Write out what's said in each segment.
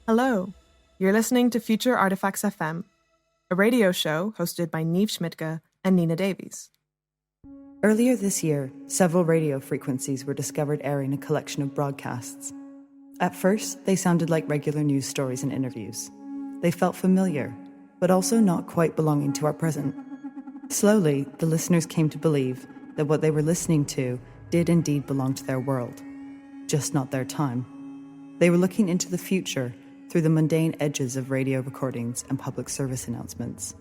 Hello, you're listening to Future Artifacts FM, a radio show hosted by Niamh Schmidtke and Nina Davies. Earlier this year, several radio frequencies were discovered airing a collection of broadcasts. At first, they sounded like regular news stories and interviews. They felt familiar, but also not quite belonging to our present. Slowly, the listeners came to believe that what they were listening to did indeed belong to their world, just not their time. They were looking into the future through the mundane edges of radio recordings and public service announcements.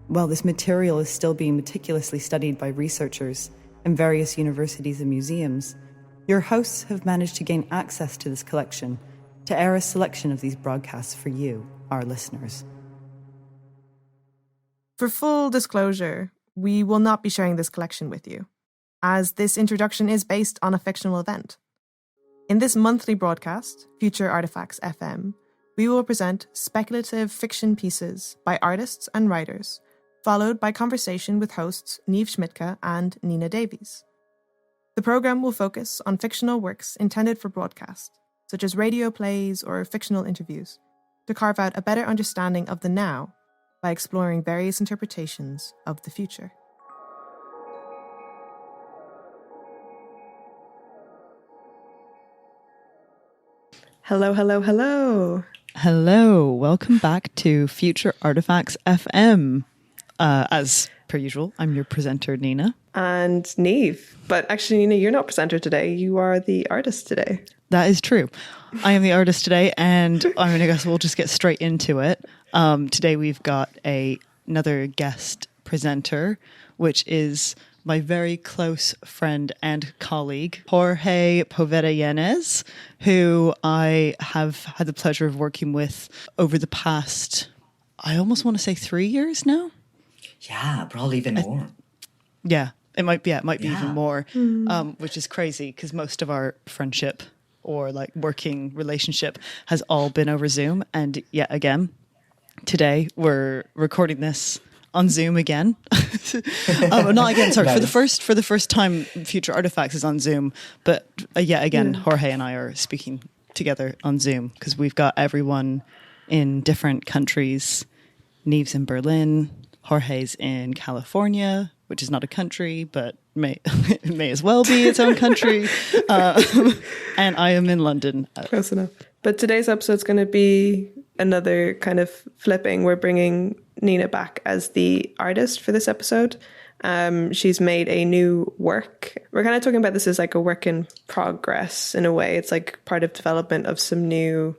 While this material is still being meticulously studied by researchers in various universities and museums, your hosts have managed to gain access to this collection to air a selection of these broadcasts for you, our listeners. For full disclosure, we will not be sharing this collection with you, as this introduction is based on a fictional event. In this monthly broadcast, Future Artifacts FM, we will present speculative fiction pieces by artists and writers, followed by conversation with hosts Niamh Schmidtke and Nina Davies. The programme will focus on fictional works intended for broadcast, such as radio plays or fictional interviews, to carve out a better understanding of the now by exploring various interpretations of the future. Hello, hello, hello. Hello, welcome back to Future Artifacts FM. As per usual, I'm your presenter, Nina. And Niamh. But actually, Nina, you're not presenter today. You are the artist today. That is true. I am the artist today, and I guess we'll just get straight into it. Today we've got another guest presenter, which is my very close friend and colleague, Jorge Poveda Yanez, who I have had the pleasure of working with over the past, I almost want to say 3 years now. Yeah, probably even more. Yeah, it might be even more, which is crazy because most of our friendship or like working relationship has all been over Zoom. And yet again, today we're recording this on Zoom again. Not again, sorry. Nice. For the first time, Future Artifacts is on Zoom. But yet again, Jorge and I are speaking together on Zoom because we've got everyone in different countries. Niamh's in Berlin, Jorge's in California, which is not a country, but may as well be its own country. And I am in London. Close enough. But today's episode is going to be another kind of flipping. We're bringing Nina back as the artist for this episode. She's made a new work. We're kind of talking about this as like a work in progress in a way. It's like part of development of some new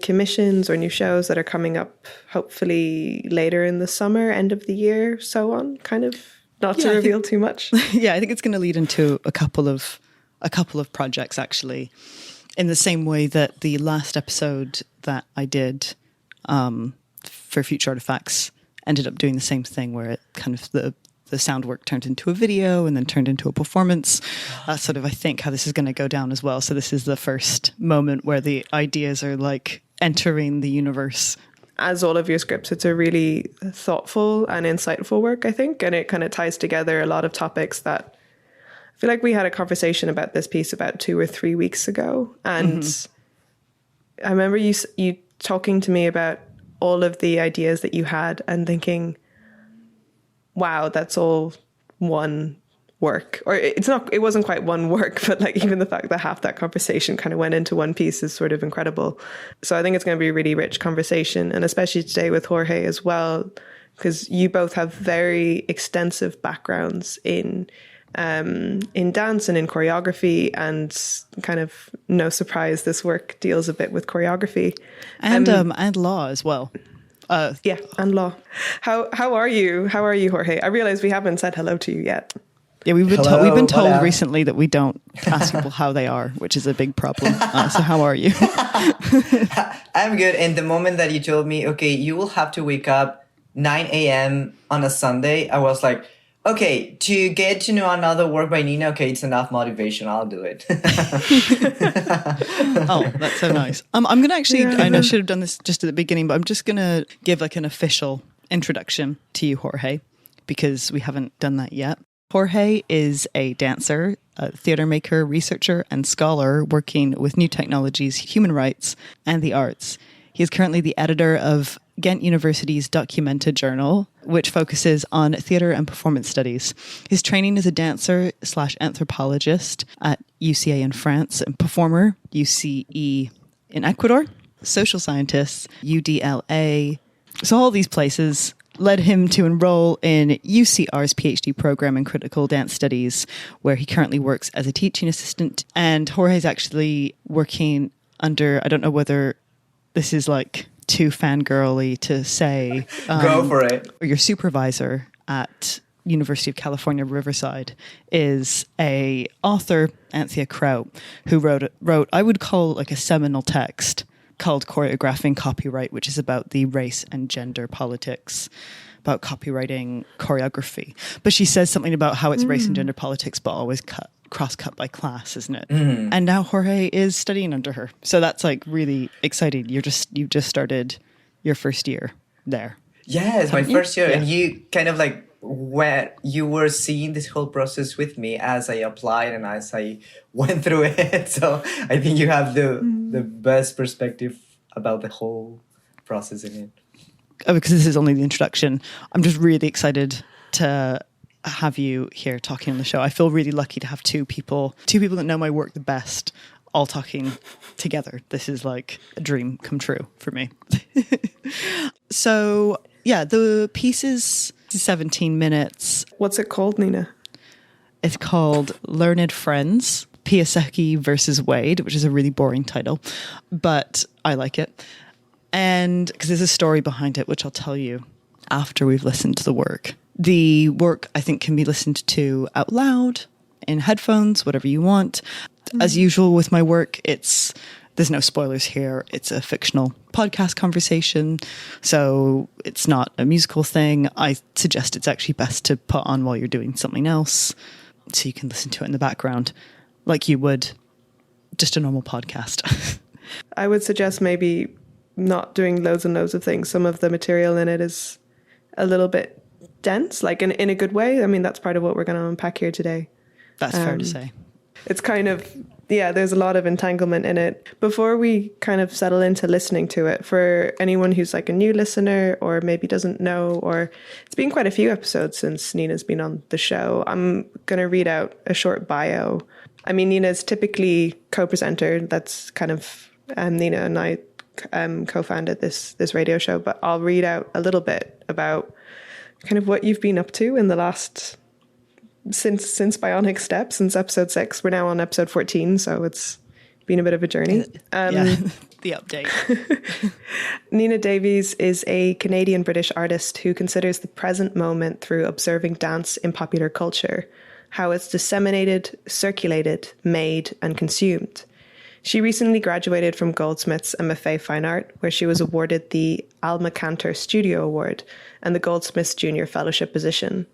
commissions or new shows that are coming up hopefully later in the summer, end of the year, so on, kind of, not to reveal too much. Yeah, I think it's going to lead into a couple of projects actually, in the same way that the last episode that I did for Future Artifacts ended up doing the same thing, where it kind of the sound work turned into a video and then turned into a performance. That's sort of, I think, how this is going to go down as well. So this is the first moment where the ideas are like entering the universe. As all of your scripts, it's a really thoughtful and insightful work, I think. And it kind of ties together a lot of topics that I feel like we had a conversation about this piece about 2 or 3 weeks ago. And I remember you talking to me about all of the ideas that you had and thinking, wow, that's all one work. Or it wasn't quite one work, but like even the fact that half that conversation kind of went into one piece is sort of incredible. So I think it's going to be a really rich conversation, and especially today with Jorge as well, because you both have very extensive backgrounds in dance and in choreography, and kind of no surprise, this work deals a bit with choreography And law as well. And law. How are you? How are you, Jorge? I realize we haven't said hello to you yet. Yeah, we've been told recently that we don't ask people how they are, which is a big problem. So how are you? I'm good. And the moment that you told me, okay, you will have to wake up 9 a.m. on a Sunday, I was like, okay, to get to know another work by Nina, okay, it's enough motivation. I'll do it. Oh, that's so nice. I'm going to actually, I know I should have done this just at the beginning, but I'm just going to give like an official introduction to you, Jorge, because we haven't done that yet. Jorge is a dancer, a theatre maker, researcher, and scholar working with new technologies, human rights, and the arts. He is currently the editor of Ghent University's Documenta journal, which focuses on theatre and performance studies. His training is a dancer/anthropologist at UCA in France and performer, UCE in Ecuador, social scientist, UDLA. So all these places led him to enroll in UCR's PhD program in critical dance studies, where he currently works as a teaching assistant. And Jorge's actually working under, I don't know whether this is like too fangirly to say. Go for it. Your supervisor at University of California, Riverside, is a author, Anthea Kraut, who wrote, I would call like a seminal text called Choreographing Copyright, which is about the race and gender politics, about copywriting choreography. But she says something about how it's race and gender politics, but always cross-cut by class, isn't it? And now Jorge is studying under her. So that's like really exciting. You've just started your first year there. Yeah, it's my first year. Yeah. And you kind of like, where you were seeing this whole process with me as I applied and as I went through it. So I think you have the best perspective about the whole process in it. Because this is only the introduction, I'm just really excited to have you here talking on the show. I feel really lucky to have two people that know my work the best, all talking together. This is like a dream come true for me. So yeah, the piece is 17 minutes. What's it called, Nina? It's called Learned Friends, PIASECKI versus Wade, which is a really boring title, but I like it. And because there's a story behind it, which I'll tell you after we've listened to the work. The work, I think, can be listened to out loud, in headphones, whatever you want. As usual with my work, there's no spoilers here. It's a fictional podcast conversation, so it's not a musical thing. I suggest it's actually best to put on while you're doing something else, so you can listen to it in the background like you would just a normal podcast. I would suggest maybe not doing loads and loads of things. Some of the material in it is a little bit dense, like in a good way. I mean, that's part of what we're going to unpack here today. That's fair to say. It's kind of, yeah, there's a lot of entanglement in it. Before we kind of settle into listening to it, for anyone who's like a new listener or maybe doesn't know, or it's been quite a few episodes since Nina's been on the show, I'm going to read out a short bio. I mean, Nina's typically co-presenter. That's kind of, Nina and I co-founded this radio show, but I'll read out a little bit about kind of what you've been up to in the last... Since Bionic Step, since episode 6. We're now on episode 14, so it's been a bit of a journey. The update. Nina Davies is a Canadian-British artist who considers the present moment through observing dance in popular culture, how it's disseminated, circulated, made, and consumed. She recently graduated from Goldsmiths MFA Fine Art, where she was awarded the Alma Cantor Studio Award and the Goldsmiths Junior Fellowship position.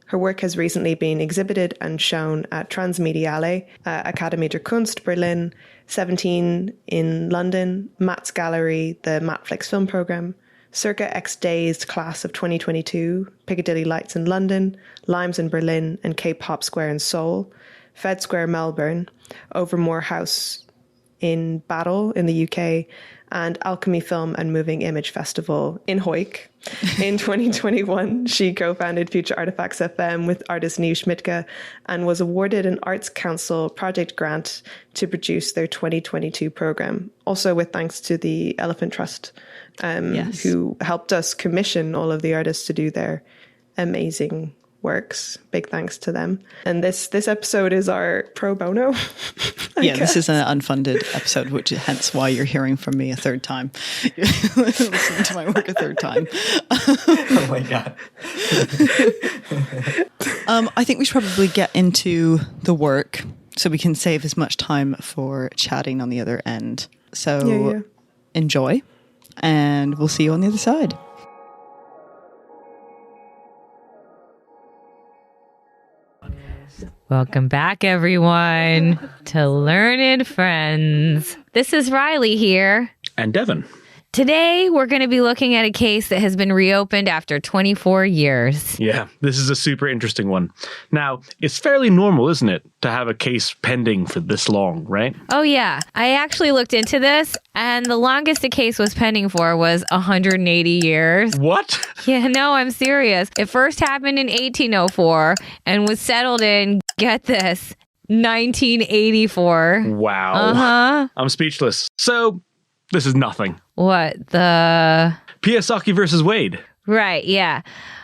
Her work has recently been exhibited and shown at Transmediale, Akademie der Kunst, Berlin, 17 in London, Matt's Gallery, the Mattflix Film Programme, Circa X Days Class of 2022, Piccadilly Lights in London, Limes in Berlin, and Cape Hop Square in Seoul, Fed Square Melbourne, Overmore House in Battle in the UK, and Alchemy Film and Moving Image Festival in Hawick. In 2021, she co-founded Future Artifacts FM with artist Niamh Schmidtke and was awarded an Arts Council project grant to produce their 2022 programme, also with thanks to the Elephant Trust, who helped us commission all of the artists to do their amazing works. Big thanks to them. And this episode is our pro bono. This is an unfunded episode, which is hence why you're hearing from me a third time. Listening to my work a third time. Oh my God. I think we should probably get into the work so we can save as much time for chatting on the other end. So enjoy, and we'll see you on the other side. Welcome back, everyone, to Learned Friends. This is Riley here. And Devin. Today, we're going to be looking at a case that has been reopened after 24 years. Yeah, this is a super interesting one. Now, it's fairly normal, isn't it, to have a case pending for this long, right? Oh, yeah. I actually looked into this, and the longest a case was pending for was 180 years. What? Yeah, no, I'm serious. It first happened in 1804 and was settled in, get this, 1984. Wow. Uh-huh. I'm speechless. So, this is nothing. What, the... PIASECKI versus Wade. Right, yeah.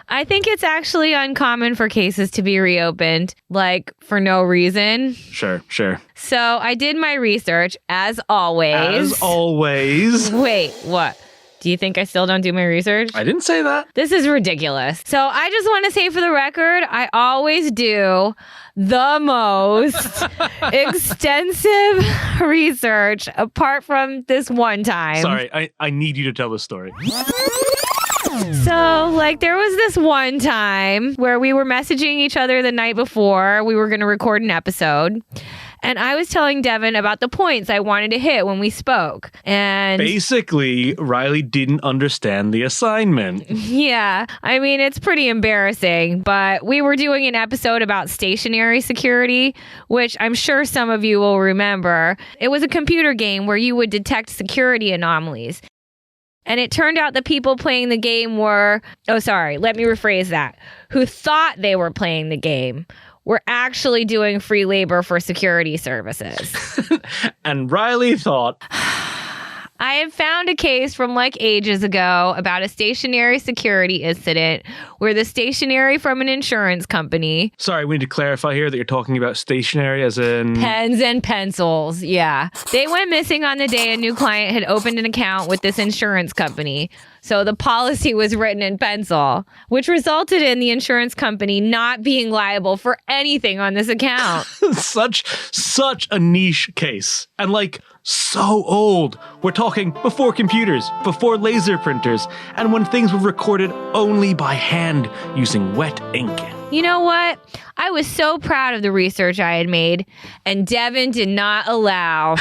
I think it's actually uncommon for cases to be reopened, like, for no reason. Sure. So I did my research, as always. As always. Wait, what? Do you think I still don't do my research? I didn't say that. This is ridiculous. So I just want to say for the record, I always do the most extensive research apart from this one time. Sorry, I need you to tell this story. So, like, there was this one time where we were messaging each other the night before we were going to record an episode. And I was telling Devin about the points I wanted to hit when we spoke. And basically, Riley didn't understand the assignment. Yeah, I mean, it's pretty embarrassing, but we were doing an episode about stationary security, which I'm sure some of you will remember. It was a computer game where you would detect security anomalies. And it turned out the people playing the game were, who thought they were playing the game were actually doing free labor for security services. And Riley thought... I have found a case from like ages ago about a stationary security incident where the stationery from an insurance company... Sorry, we need to clarify here that you're talking about stationery as in... Pens and pencils, yeah. They went missing on the day a new client had opened an account with this insurance company. So the policy was written in pencil, which resulted in the insurance company not being liable for anything on this account. Such a niche case. And like, so old. We're talking before computers, before laser printers, and when things were recorded only by hand using wet ink. You know what? I was so proud of the research I had made, and Devin did not allow.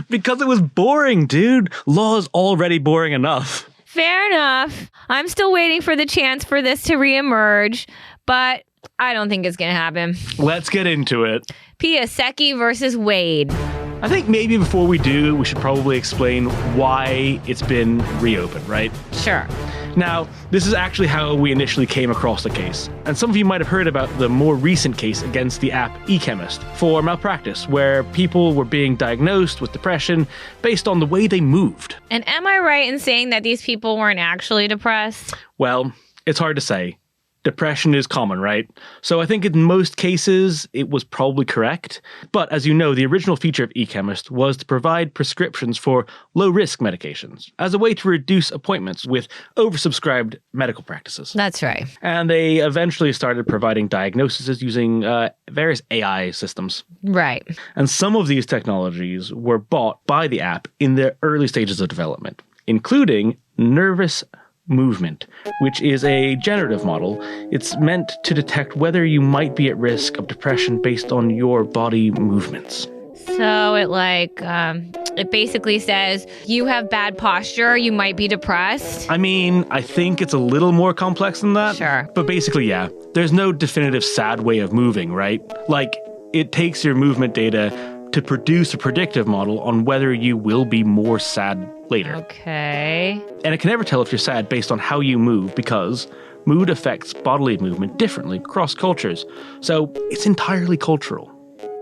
Because it was boring, dude. Law is already boring enough. Fair enough. I'm still waiting for the chance for this to reemerge, but I don't think it's going to happen. Let's get into it. PIASECKI versus Wade. I think maybe before we do, we should probably explain why it's been reopened, right? Sure. Now, this is actually how we initially came across the case. And some of you might have heard about the more recent case against the app eChemist for malpractice, where people were being diagnosed with depression based on the way they moved. And am I right in saying that these people weren't actually depressed? Well, it's hard to say. Depression is common, right? So I think in most cases, it was probably correct. But as you know, the original feature of eChemist was to provide prescriptions for low-risk medications as a way to reduce appointments with oversubscribed medical practices. That's right. And they eventually started providing diagnoses using various AI systems. Right. And some of these technologies were bought by the app in the early stages of development, including nervous movement, which is a generative model. It's meant to detect whether you might be at risk of depression based on your body movements. So it basically says you have bad posture, you might be depressed. I mean, I think it's a little more complex than that. Sure. But basically, yeah, there's no definitive sad way of moving, right? Like, it takes your movement data to produce a predictive model on whether you will be more sad later. Okay. And it can never tell if you're sad based on how you move because mood affects bodily movement differently across cultures. So it's entirely cultural.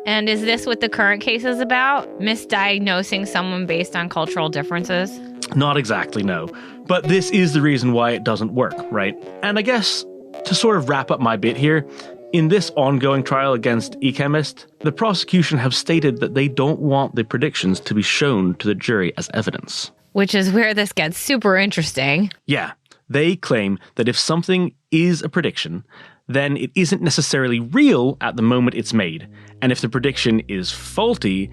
And is this what the current case is about? Misdiagnosing someone based on cultural differences? Not exactly, no. But this is the reason why it doesn't work, right? And I guess to sort of wrap up my bit here, in this ongoing trial against eChemist, the prosecution have stated that they don't want the predictions to be shown to the jury as evidence. Which is where this gets super interesting. Yeah, they claim that if something is a prediction, then it isn't necessarily real at the moment it's made. And if the prediction is faulty,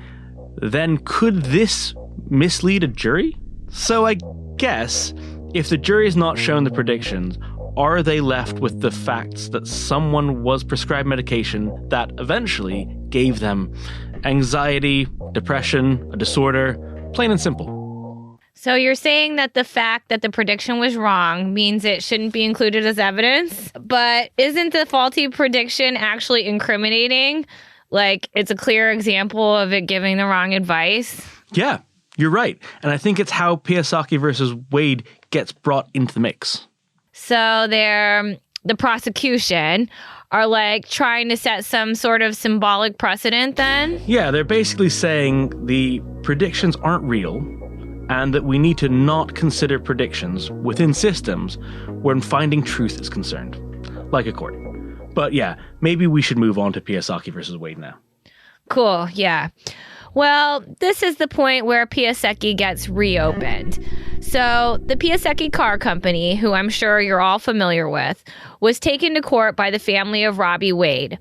then could this mislead a jury? So I guess, if the jury is not shown the predictions, are they left with the facts that someone was prescribed medication that eventually gave them anxiety, depression, a disorder, plain and simple? So you're saying that the fact that the prediction was wrong means it shouldn't be included as evidence? But isn't the faulty prediction actually incriminating? Like, it's a clear example of it giving the wrong advice? Yeah, you're right. And I think it's how PIASECKI versus Wade gets brought into the mix. So the prosecution are like trying to set some sort of symbolic precedent then? Yeah, they're basically saying the predictions aren't real and that we need to not consider predictions within systems when finding truth is concerned, like a court. But yeah, maybe we should move on to PIASECKI versus Wade now. Cool, yeah. Well, this is the point where PIASECKI gets reopened. So the PIASECKI car company, who I'm sure you're all familiar with, was taken to court by the family of Robbie Wade.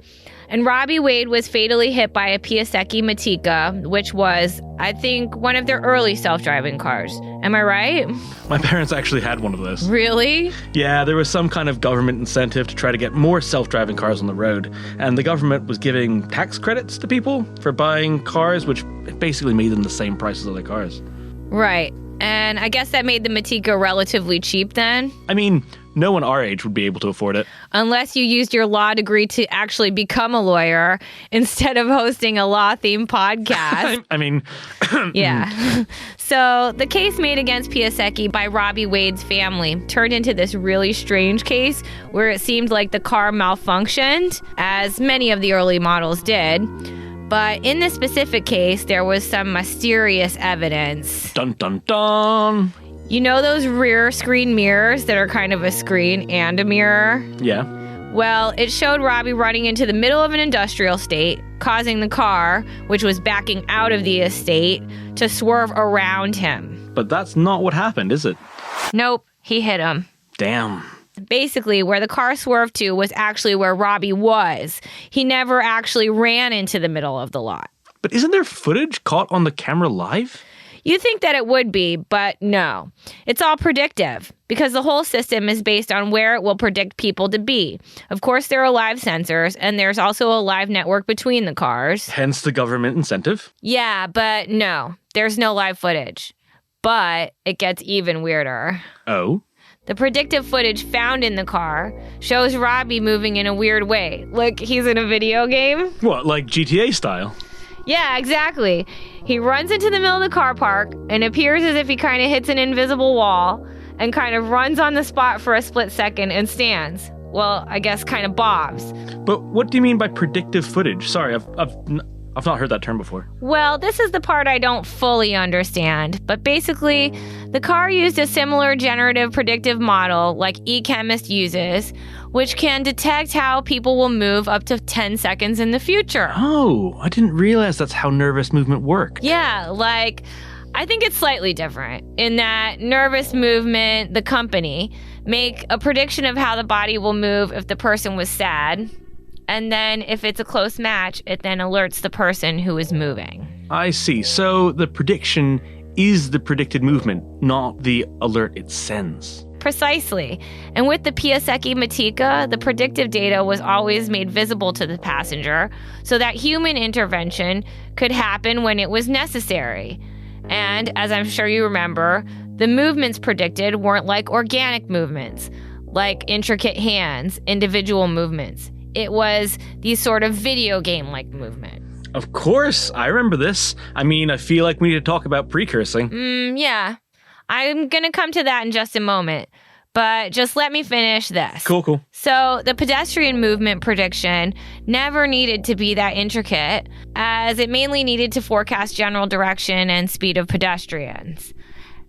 And Robbie Wade was fatally hit by a PIASECKI Matika, which was, I think, one of their early self-driving cars. Am I right? My parents actually had one of those. Really? Yeah, there was some kind of government incentive to try to get more self-driving cars on the road. And the government was giving tax credits to people for buying cars, which basically made them the same price as other cars. Right. And I guess that made the Matika relatively cheap then? I mean, no one our age would be able to afford it. Unless you used your law degree to actually become a lawyer instead of hosting a law-themed podcast. I mean... Yeah. So the case made against PIASECKI by Robbie Wade's family turned into this really strange case where it seemed like the car malfunctioned, as many of the early models did. But in this specific case, there was some mysterious evidence. Dun, dun, dun. You know those rear screen mirrors that are kind of a screen and a mirror? Yeah. Well, it showed Robbie running into the middle of an industrial estate, causing the car, which was backing out of the estate, to swerve around him. But that's not what happened, is it? Nope, he hit him. Damn. Basically, where the car swerved to was actually where Robbie was. He never actually ran into the middle of the lot. But isn't there footage caught on the camera live? You'd think that it would be, but no. It's all predictive, because the whole system is based on where it will predict people to be. Of course, there are live sensors, and there's also a live network between the cars. Hence the government incentive? Yeah, but no, there's no live footage. But it gets even weirder. Oh? The predictive footage found in the car shows Robbie moving in a weird way, like he's in a video game. What, like GTA style? Yeah, exactly. He runs into the middle of the car park and appears as if he kind of hits an invisible wall and kind of runs on the spot for a split second and stands. Well, I guess kind of bobs. But what do you mean by predictive footage? Sorry, I've not heard that term before. Well, this is the part I don't fully understand. But basically, the car used a similar generative predictive model like eChemist uses, which can detect how people will move up to 10 seconds in the future. Oh, I didn't realize that's how nervous movement worked. Yeah, like, I think it's slightly different in that Nervous Movement, the company, make a prediction of how the body will move if the person was sad. And then if it's a close match, it then alerts the person who is moving. I see. So the prediction is the predicted movement, not the alert it sends. Precisely. And with the PIASECKI Matika, the predictive data was always made visible to the passenger so that human intervention could happen when it was necessary. And as I'm sure you remember, the movements predicted weren't like organic movements, like intricate hands, individual movements. It was these sort of video game-like movement. Of course, I remember this. I mean, I feel like we need to talk about precursing. Yeah. I'm going to come to that in just a moment, but just let me finish this. Cool. So the pedestrian movement prediction never needed to be that intricate, as it mainly needed to forecast general direction and speed of pedestrians.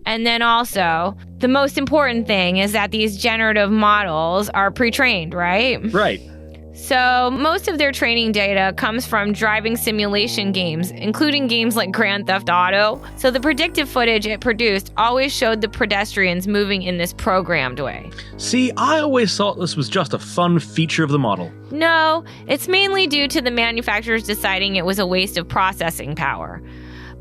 And then also, the most important thing is that these generative models are pre-trained, right? Right. So most of their training data comes from driving simulation games, including games like Grand Theft Auto. So the predictive footage it produced always showed the pedestrians moving in this programmed way. See, I always thought this was just a fun feature of the model. No, it's mainly due to the manufacturers deciding it was a waste of processing power.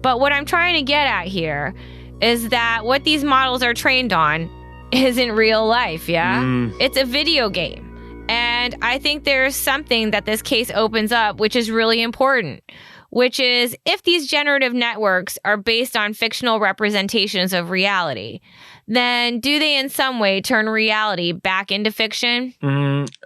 But what I'm trying to get at here is that what these models are trained on isn't real life, yeah? It's a video game. And I think there's something that this case opens up which is really important, which is if these generative networks are based on fictional representations of reality, then do they in some way turn reality back into fiction?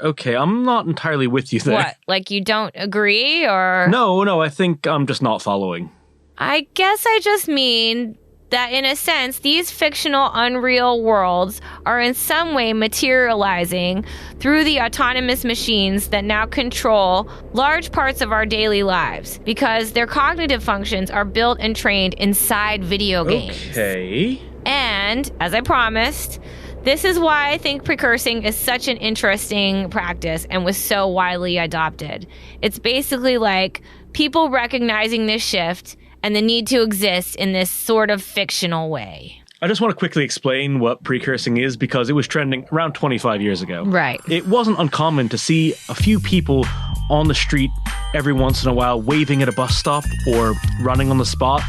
Okay, I'm not entirely with you there. What, like you don't agree or? No, I think I'm just not following. I guess I just mean that in a sense, these fictional unreal worlds are in some way materializing through the autonomous machines that now control large parts of our daily lives because their cognitive functions are built and trained inside video games. Okay. And, as I promised, this is why I think precursing is such an interesting practice and was so widely adopted. It's basically like people recognizing this shift and the need to exist in this sort of fictional way. I just want to quickly explain what precursing is because it was trending around 25 years ago. Right. It wasn't uncommon to see a few people on the street every once in a while waving at a bus stop or running on the spot,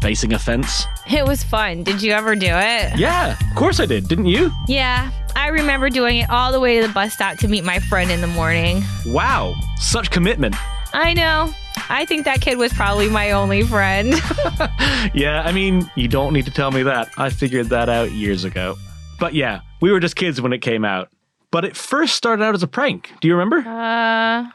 facing a fence. It was fun. Did you ever do it? Yeah, of course I did. Didn't you? Yeah, I remember doing it all the way to the bus stop to meet my friend in the morning. Wow, such commitment. I know. I think that kid was probably my only friend. Yeah, I mean, you don't need to tell me that. I figured that out years ago. But yeah, we were just kids when it came out. But it first started out as a prank. Do you remember?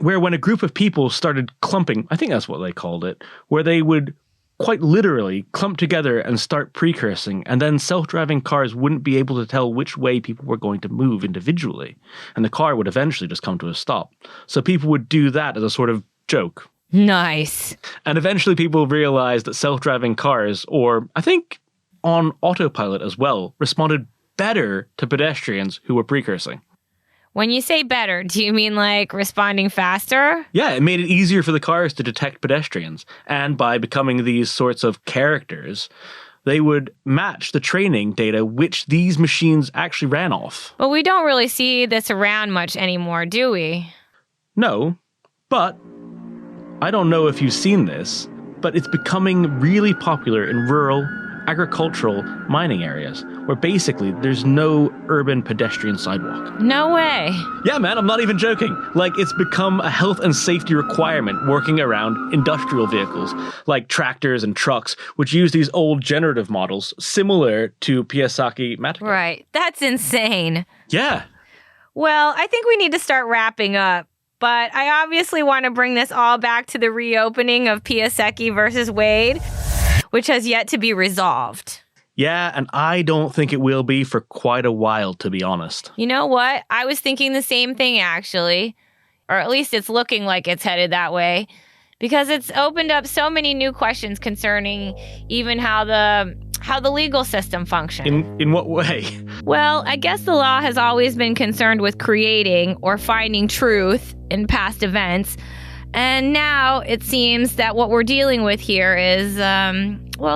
Where when a group of people started clumping, I think that's what they called it, where they would quite literally clump together and start precursing, and then self-driving cars wouldn't be able to tell which way people were going to move individually, and the car would eventually just come to a stop. So people would do that as a sort of joke. Nice. And eventually people realized that self-driving cars, or I think on autopilot as well, responded better to pedestrians who were precursing. When you say better, do you mean like responding faster? Yeah, it made it easier for the cars to detect pedestrians. And by becoming these sorts of characters, they would match the training data which these machines actually ran off. But we don't really see this around much anymore, do we? No, but I don't know if you've seen this, but it's becoming really popular in rural, agricultural mining areas where basically there's no urban pedestrian sidewalk. No way. Yeah, man, I'm not even joking. Like, it's become a health and safety requirement working around industrial vehicles, like tractors and trucks, which use these old generative models similar to PIASECKI Matica. Right. That's insane. Yeah. Well, I think we need to start wrapping up. But I obviously want to bring this all back to the reopening of PIASECKI versus Wade, which has yet to be resolved. Yeah, and I don't think it will be for quite a while, to be honest. You know what? I was thinking the same thing, actually. Or at least it's looking like it's headed that way. Because it's opened up so many new questions concerning even how the legal system functions. In what way? Well, I guess the law has always been concerned with creating or finding truth in past events. And now it seems that what we're dealing with here is,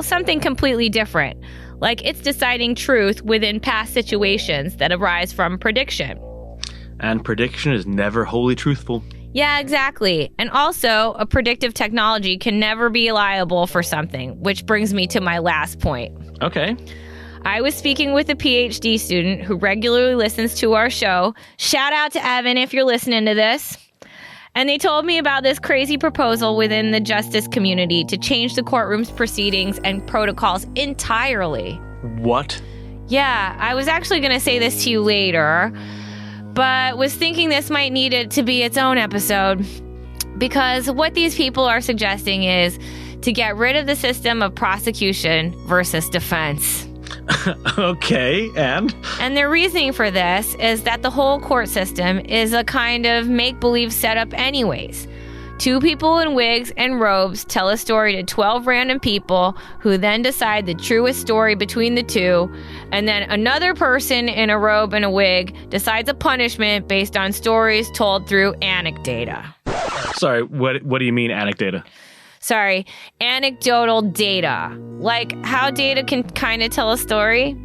something completely different. Like it's deciding truth within past situations that arise from prediction. And prediction is never wholly truthful. Yeah, exactly. And also, a predictive technology can never be liable for something, which brings me to my last point. Okay. I was speaking with a PhD student who regularly listens to our show. Shout out to Evan if you're listening to this. And they told me about this crazy proposal within the justice community to change the courtroom's proceedings and protocols entirely. What? Yeah, I was actually going to say this to you later, but was thinking this might need it to be its own episode. Because what these people are suggesting is to get rid of the system of prosecution versus defense. Okay, and? And their reasoning for this is that the whole court system is a kind of make-believe setup anyways. Two people in wigs and robes tell a story to 12 random people who then decide the truest story between the two, and then another person in a robe and a wig decides a punishment based on stories told through anecdata. Sorry, what do you mean anecdata? Sorry, anecdotal data. Like how data can kind of tell a story.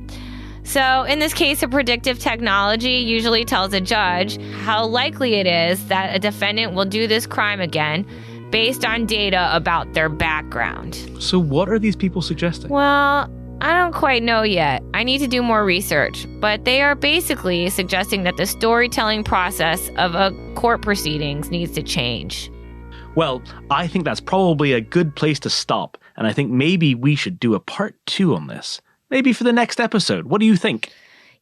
So in this case, a predictive technology usually tells a judge how likely it is that a defendant will do this crime again based on data about their background. So what are these people suggesting? Well, I don't quite know yet. I need to do more research. But they are basically suggesting that the storytelling process of a court proceedings needs to change. Well, I think that's probably a good place to stop, and I think maybe we should do a part 2 on this. Maybe for the next episode. What do you think?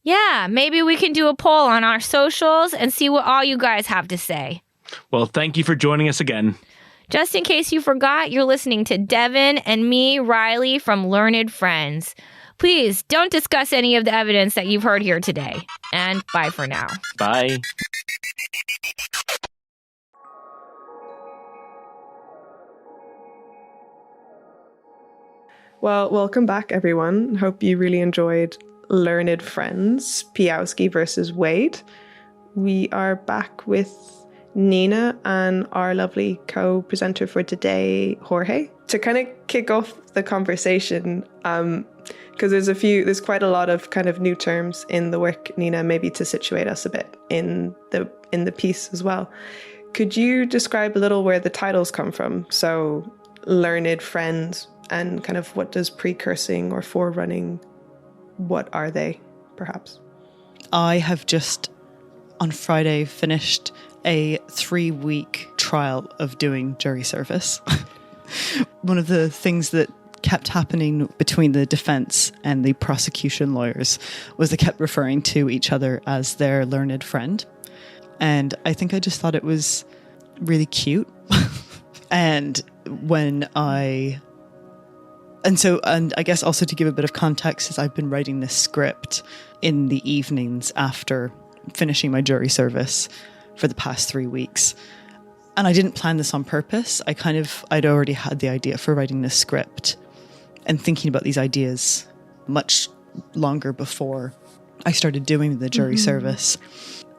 Yeah, maybe we can do a poll on our socials and see what all you guys have to say. Well, thank you for joining us again. Just in case you forgot, you're listening to Devin and me, Riley, from Learned Friends. Please don't discuss any of the evidence that you've heard here today. And bye for now. Bye. Well, welcome back, everyone. Hope you really enjoyed Learned Friends, Piasecki versus Wade. We are back with Nina and our lovely co-presenter for today, Jorge. To kind of kick off the conversation, because there's quite a lot of kind of new terms in the work, Nina, maybe to situate us a bit in the piece as well. Could you describe a little where the titles come from? So, Learned Friends, and kind of what does precursing or forerunning, what are they, perhaps? I have just, on Friday, finished a 3-week trial of doing jury service. One of the things that kept happening between the defense and the prosecution lawyers was they kept referring to each other as their learned friend. And I think I just thought it was really cute. And I guess also to give a bit of context, is I've been writing this script in the evenings after finishing my jury service for the past 3 weeks. And I didn't plan this on purpose. I'd already had the idea for writing this script and thinking about these ideas much longer before I started doing the jury service.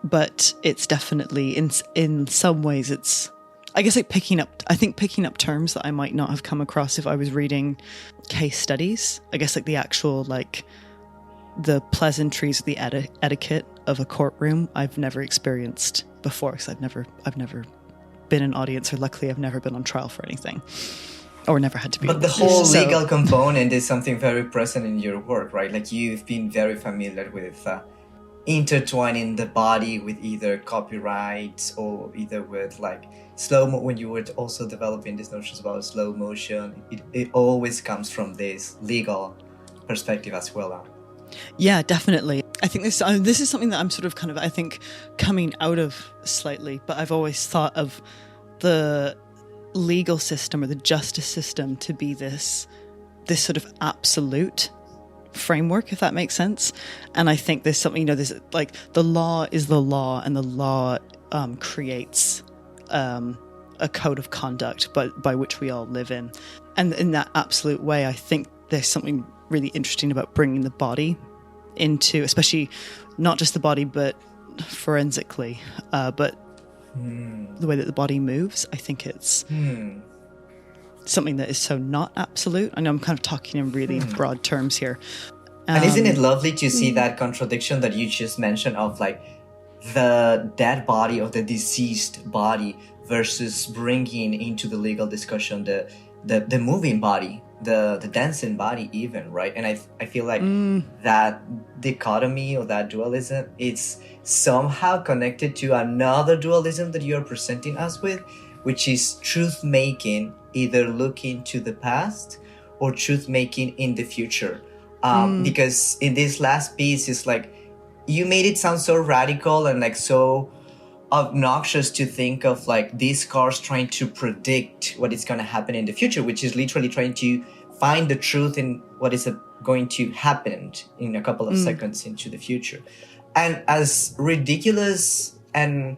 But it's definitely, in some ways, it's, I guess, like picking up terms that I might not have come across if I was reading case studies. I guess like the actual, like the pleasantries, the etiquette of a courtroom, I've never experienced before, because I've never been an audience, or luckily I've never been on trial for anything, or never had to be. But the whole legal component is something very present in your work, right? Like you've been very familiar with intertwining the body with either copyrights or either with like when you were also developing these notions about slow motion, it always comes from this legal perspective as well. Yeah, definitely. I think this is something that I'm sort of kind of, I think, coming out of slightly, but I've always thought of the legal system or the justice system to be this sort of absolute framework, if that makes sense. And I think there's something, there's like the law is the law, and the law creates a code of conduct by which we all live in. And in that absolute way, I think there's something really interesting about bringing the body into, especially not just the body, but forensically, but the way that the body moves. I think it's something that is so not absolute. I know I'm kind of talking in really broad terms here. And isn't it lovely to see that contradiction that you just mentioned of like the dead body or the deceased body versus bringing into the legal discussion the moving body, the dancing body even, right? And I feel like that dichotomy or that dualism, it's somehow connected to another dualism that you're presenting us with, which is truth making, either looking to the past or truth making in the future. Because in this last piece, it's like you made it sound so radical and like so obnoxious to think of like these cars trying to predict what is going to happen in the future, which is literally trying to find the truth in what is going to happen in a couple of seconds into the future. And as ridiculous and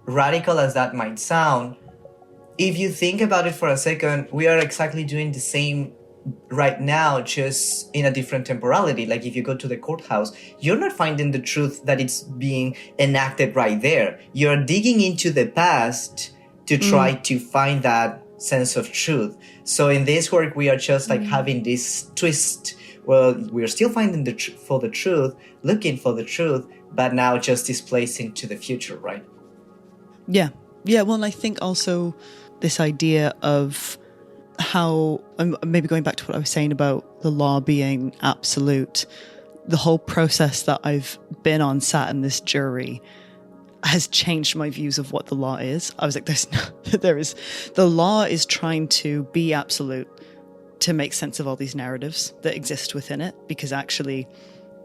radical as that might sound, if you think about it for a second, we are exactly doing the same right now, just in a different temporality. Like if you go to the courthouse, you're not finding the truth that it's being enacted right there. You're digging into the past to try to find that sense of truth. So in this work, we are just like having this twist where we're still finding the for the truth, looking for the truth, but now just displaced into the future, right? Yeah. Well, and I think also this idea of how, maybe going back to what I was saying about the law being absolute, the whole process that I've been on sat in this jury has changed my views of what the law is. I was like, the law is trying to be absolute to make sense of all these narratives that exist within it, because actually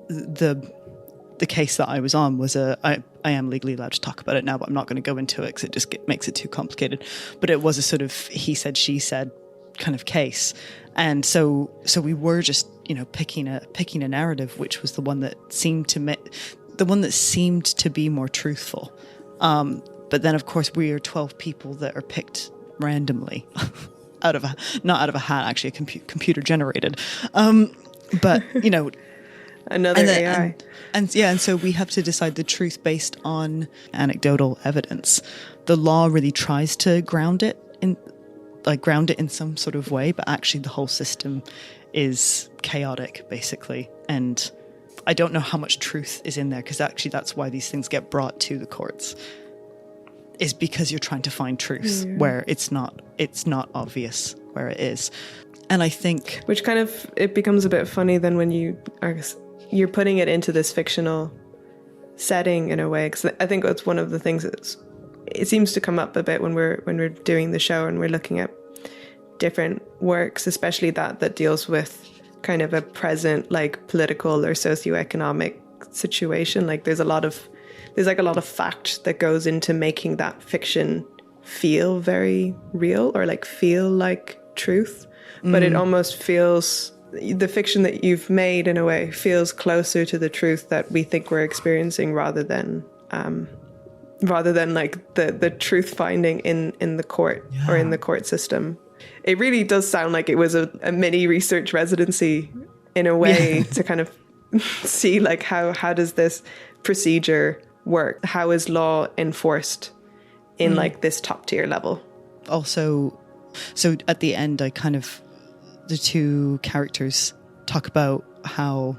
the case that I was on was I am legally allowed to talk about it now, but I'm not going to go into it because it just makes it too complicated. But it was a sort of he said, she said kind of case. And so we were just, picking a narrative, which was the one that seemed to be more truthful. But then, of course, we are 12 people that are picked randomly not out of a hat, actually, computer generated. But, Another AI. And so we have to decide the truth based on anecdotal evidence. The law really tries to ground it in some sort of way, but actually the whole system is chaotic, basically. And I don't know how much truth is in there, because actually that's why these things get brought to the courts, is because you're trying to find truth where it's not obvious where it is. And I think, which kind of, it becomes a bit funny then when you're putting it into this fictional setting in a way, because I think that's one of the things it seems to come up a bit when we're doing the show and we're looking at different works, especially that deals with kind of a present, like, political or socioeconomic situation. Like there's a lot of fact that goes into making that fiction feel very real, or like feel like truth. But it almost feels, the fiction that you've made in a way feels closer to the truth that we think we're experiencing, rather than like the truth finding in the court or in the court system. It really does sound like it was a mini research residency in a way to kind of see, like, how does this procedure work? How is law enforced in like this top tier level? Also, so at the end, the two characters talk about how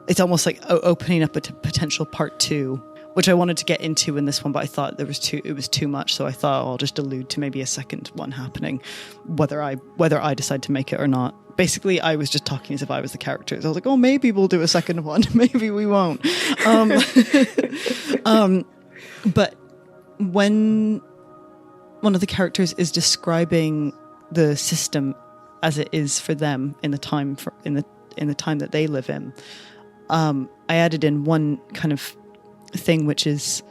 it's almost like opening up a potential part 2, which I wanted to get into in this one, but I thought it was too much, so I thought I'll just allude to maybe a second one happening, whether I decide to make it or not. Basically, I was just talking as if I was the characters. I was like, oh, maybe we'll do a second one, maybe we won't. But when one of the characters is describing the system as it is for them in the time that they live in, I added in one kind of thing which is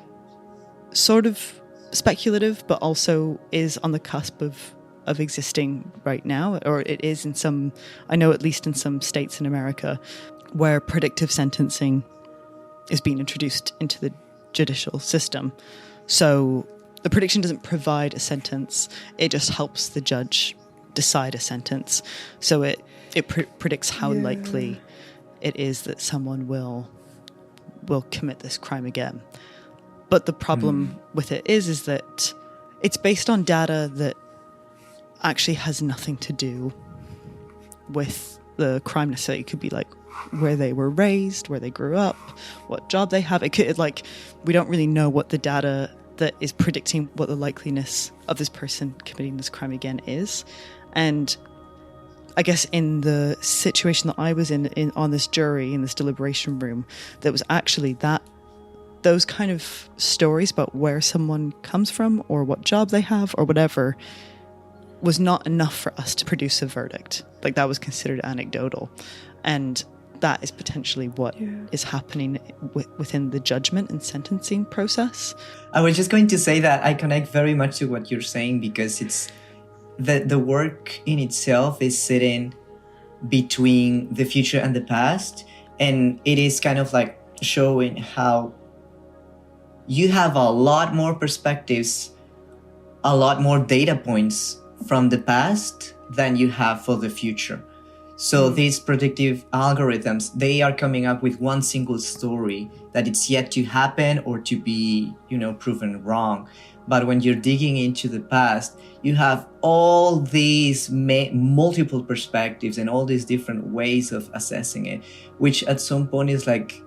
sort of speculative, but also is on the cusp of existing right now, or it is in some, I know at least in some states in America, where predictive sentencing is being introduced into the judicial system. So the prediction doesn't provide a sentence, it just helps the judge decide a sentence. So it predicts how likely it is that someone will commit this crime again. But the problem with it is that it's based on data that actually has nothing to do with the crime necessarily. It could be like where they were raised, where they grew up, what job they have. It could, like, we don't really know what the data that is predicting what the likeliness of this person committing this crime again is. And I guess in the situation that I was in on this jury, in this deliberation room, there was actually those kind of stories about where someone comes from or what job they have or whatever was not enough for us to produce a verdict. Like, that was considered anecdotal. And that is potentially what is happening within the judgment and sentencing process. I was just going to say that I connect very much to what you're saying, because it's the work in itself is sitting between the future and the past, and it is kind of like showing how you have a lot more perspectives, a lot more data points from the past than you have for the future. So these predictive algorithms, they are coming up with one single story that it's yet to happen or to be, proven wrong. But when you're digging into the past, you have all these multiple perspectives and all these different ways of assessing it, which at some point is like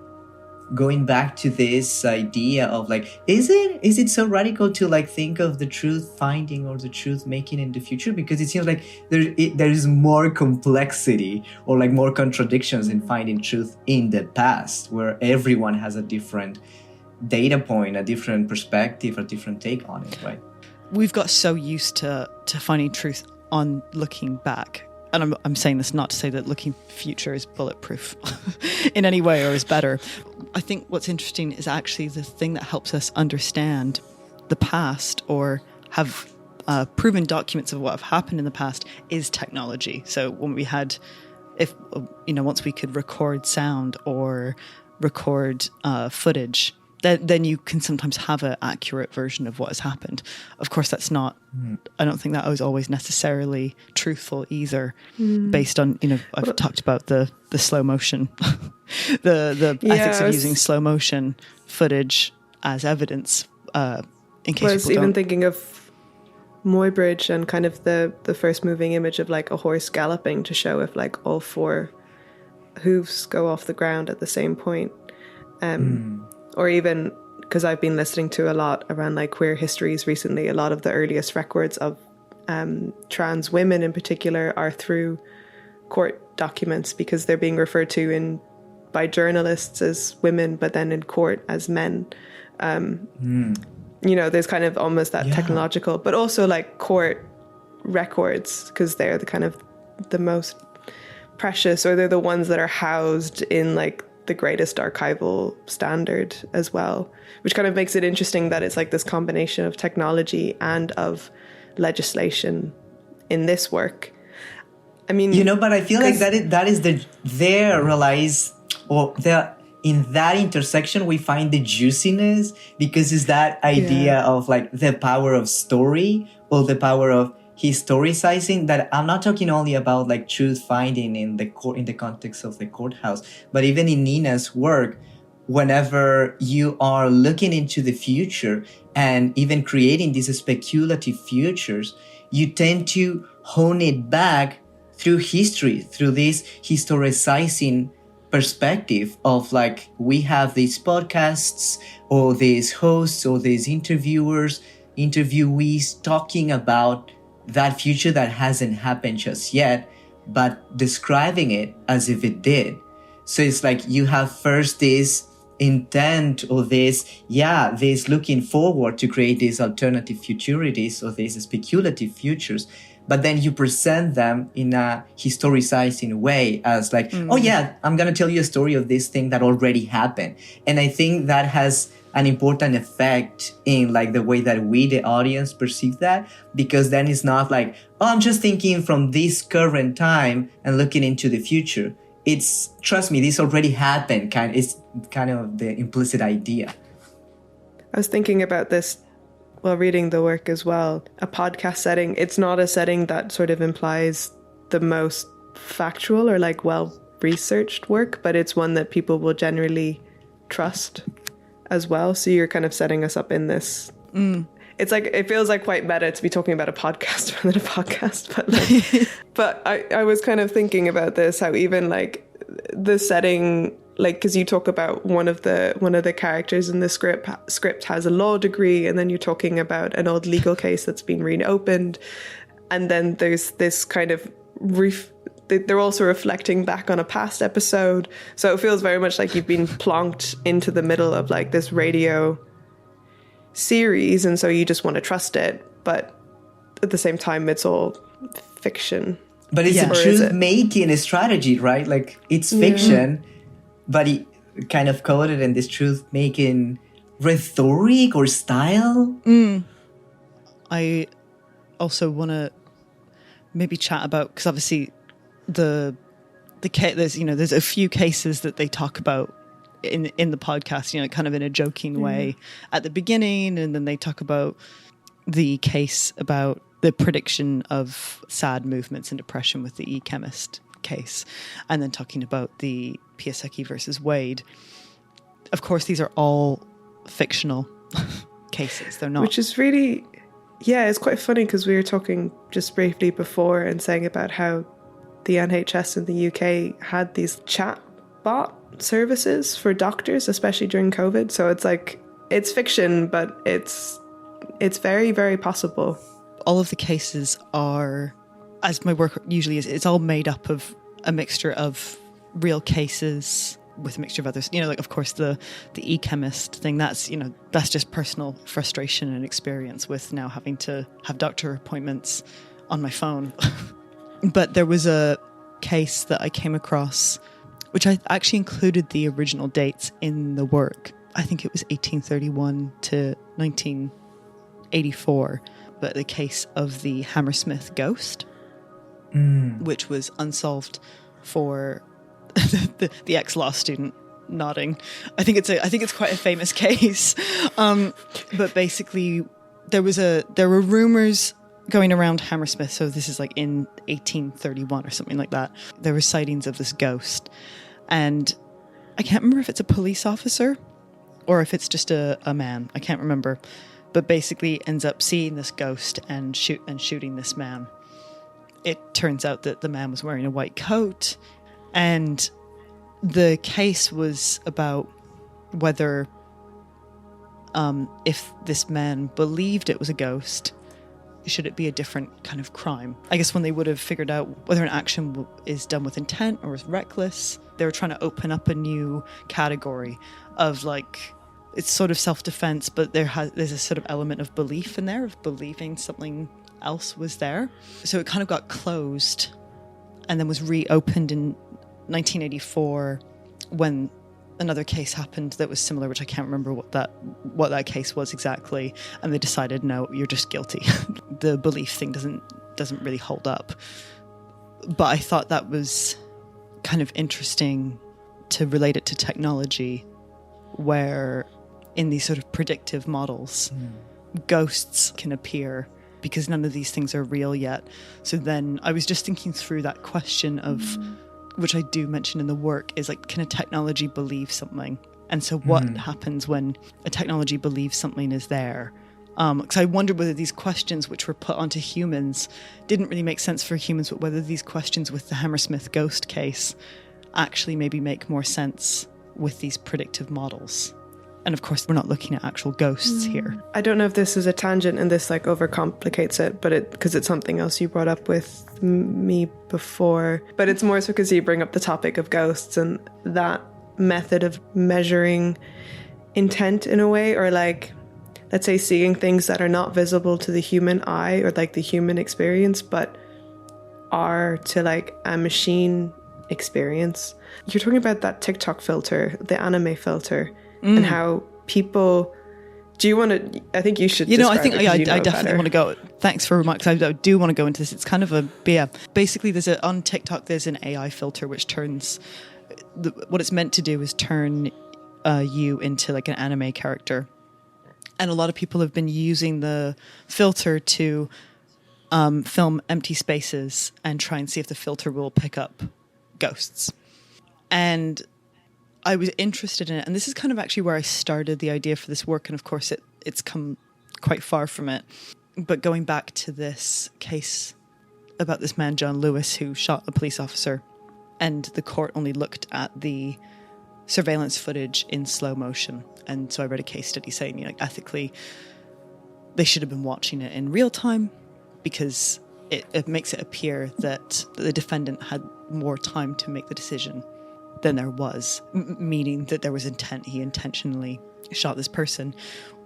going back to this idea of like, is it so radical to like think of the truth finding or the truth making in the future? Because it seems like there is more complexity or like more contradictions in finding truth in the past, where everyone has a different data point, a different perspective, a different take on it, right? We've got so used to finding truth on looking back. And I'm saying this not to say that looking future is bulletproof in any way or is better. I think what's interesting is actually the thing that helps us understand the past or have proven documents of what have happened in the past is technology. So when we had, once we could record sound or record footage, then you can sometimes have an accurate version of what has happened. Of course, that's not, I don't think that was always necessarily truthful either, based on, I've talked about the slow motion, the ethics of using slow motion footage as evidence, in case I was people even don't. thinking of Muybridge and kind of the first moving image of like a horse galloping to show if like all four hooves go off the ground at the same point. Or even, because I've been listening to a lot around like queer histories recently, a lot of the earliest records of trans women in particular are through court documents because they're being referred to by journalists as women, but then in court as men. There's kind of almost that technological, but also like court records, because they're the kind of the most precious, or they're the ones that are housed in like the greatest archival standard as well, which kind of makes it interesting that it's like this combination of technology and of legislation in this work. I mean, but I feel like in that intersection we find the juiciness, because it's that idea of like the power of story or the power of historicizing, that I'm not talking only about like truth finding in the context of the courthouse, but even in Nina's work, whenever you are looking into the future and even creating these speculative futures, you tend to hone it back through history, through this historicizing perspective of like, we have these podcasts or these hosts or these interviewees talking about that future that hasn't happened just yet, but describing it as if it did. So it's like you have first this intent or this looking forward to create these alternative futurities or these speculative futures, but then you present them in a historicizing way as like, I'm going to tell you a story of this thing that already happened. And I think that has an important effect in like the way that we, the audience, perceive that, because then it's not like, I'm just thinking from this current time and looking into the future. It's, trust me, this already happened. It's kind of the implicit idea. I was thinking about this while reading the work as well. A podcast setting, it's not a setting that sort of implies the most factual or like well-researched work, but it's one that people will generally trust as well. So you're kind of setting us up in this. It's like, it feels like quite meta to be talking about a podcast rather than a podcast, but like, but I was kind of thinking about this, how even like the setting, like, because you talk about one of the characters in the script has a law degree, and then you're talking about an old legal case that's been reopened, and then there's this kind of they're also reflecting back on a past episode. So it feels very much like you've been plonked into the middle of like this radio series, and so you just want to trust it, but at the same time it's all fiction. But it's a truth-making strategy, right? Like, it's fiction, but it kind of coded in this truth-making rhetoric or style. I also want to maybe chat about, because obviously there's a few cases that they talk about in the podcast, kind of in a joking way at the beginning, and then they talk about the case about the prediction of sad movements and depression with the E-Chemist case, and then talking about the PIASECKI versus Wade. Of course, these are all fictional cases. They're not. Which is really, it's quite funny, because we were talking just briefly before and saying about how the NHS in the UK had these chat bot services for doctors, especially during COVID. So it's like, it's fiction, but it's very, very possible. All of the cases are, as my work usually is, it's all made up of a mixture of real cases with a mixture of others. Like, of course, the e-chemist thing, that's just personal frustration and experience with now having to have doctor appointments on my phone. But there was a case that I came across, which I actually included the original dates in the work. I think it was 1831 to 1984, but the case of the Hammersmith ghost, which was unsolved for the ex-law student nodding. I think it's quite a famous case. But basically, there were rumors going around Hammersmith. So this is like in 1831 or something like that. There were sightings of this ghost, and I can't remember if it's a police officer or if it's just a man. I can't remember. But basically ends up seeing this ghost and shooting this man. It turns out that the man was wearing a white coat, and the case was about whether if this man believed it was a ghost, should it be a different kind of crime? I guess when they would have figured out whether an action is done with intent or is reckless, they were trying to open up a new category of, like, it's sort of self-defense, but there's a sort of element of belief in there, of believing something else was there. So it kind of got closed and then was reopened in 1984 when another case happened that was similar, which I can't remember what that case was exactly, and they decided, no, you're just guilty. The belief thing doesn't really hold up. But I thought that was kind of interesting to relate it to technology, where in these sort of predictive models, ghosts can appear because none of these things are real yet. So then I was just thinking through that question of, which I do mention in the work, is like, can a technology believe something? And so what happens when a technology believes something is there? Because I wondered whether these questions which were put onto humans didn't really make sense for humans, but whether these questions with the Hammersmith ghost case actually maybe make more sense with these predictive models. And of course, we're not looking at actual ghosts here. I don't know if this is a tangent and this like overcomplicates it, but because it's something else you brought up with me before. But it's more so because you bring up the topic of ghosts and that method of measuring intent in a way, or like, let's say, seeing things that are not visible to the human eye or like the human experience, but are to like a machine experience. You're talking about that TikTok filter, the anime filter. And how people, do you want to, I think you should I think I definitely want to go, thanks for remarks, I do want to go into this. It's kind of basically on TikTok there's an AI filter which turns, what it's meant to do is turn you into like an anime character. And a lot of people have been using the filter to film empty spaces and try and see if the filter will pick up ghosts. And I was interested in it, and this is kind of actually where I started the idea for this work, and of course it's come quite far from it. But going back to this case about this man, John Lewis, who shot a police officer, and the court only looked at the surveillance footage in slow motion. And so I read a case study saying, ethically, they should have been watching it in real time, because it makes it appear that the defendant had more time to make the decision than there was, meaning that there was intent. He intentionally shot this person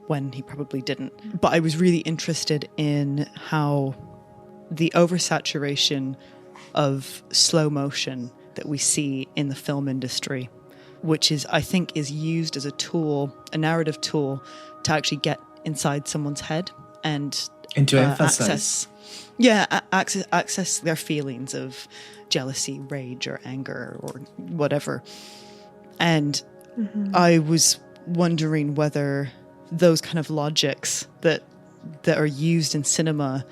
when he probably didn't. But I was really interested in how the oversaturation of slow motion that we see in the film industry, which is used as a tool, a narrative tool, to actually get inside someone's head and to emphasize. Access their feelings of jealousy, rage, or anger, or whatever. And I was wondering whether those kind of logics that are used in cinema